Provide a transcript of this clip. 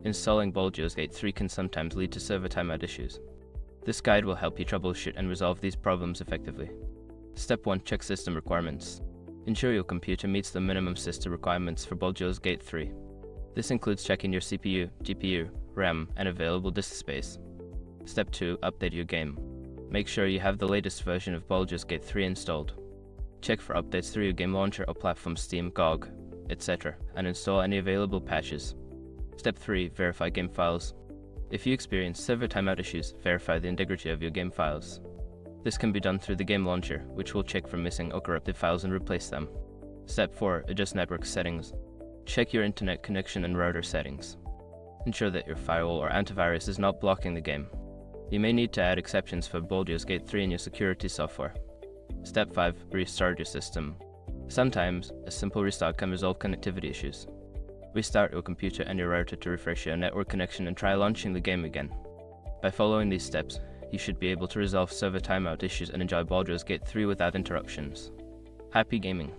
Installing Baldur's Gate 3 can sometimes lead to server timeout issues. This guide will help you troubleshoot and resolve these problems effectively. Step 1. Check system requirements. Ensure your computer meets the minimum system requirements for Baldur's Gate 3. This includes checking your CPU, GPU, RAM, and available disk space. Step 2. Update your game. Make sure you have the latest version of Baldur's Gate 3 installed. Check for updates through your game launcher or platform Steam, GOG, etc., and install any available patches. Step 3. Verify game files. If you experience server timeout issues, verify the integrity of your game files. This can be done through the game launcher, which will check for missing or corrupted files and replace them. Step 4. Adjust network settings. Check your internet connection and router settings. Ensure that your firewall or antivirus is not blocking the game. You may need to add exceptions for Baldur's Gate 3 in your security software. Step 5. Restart your system. Sometimes, a simple restart can resolve connectivity issues. Restart your computer and your router to refresh your network connection and try launching the game again. By following these steps, you should be able to resolve server timeout issues and enjoy Baldur's Gate 3 without interruptions. Happy gaming!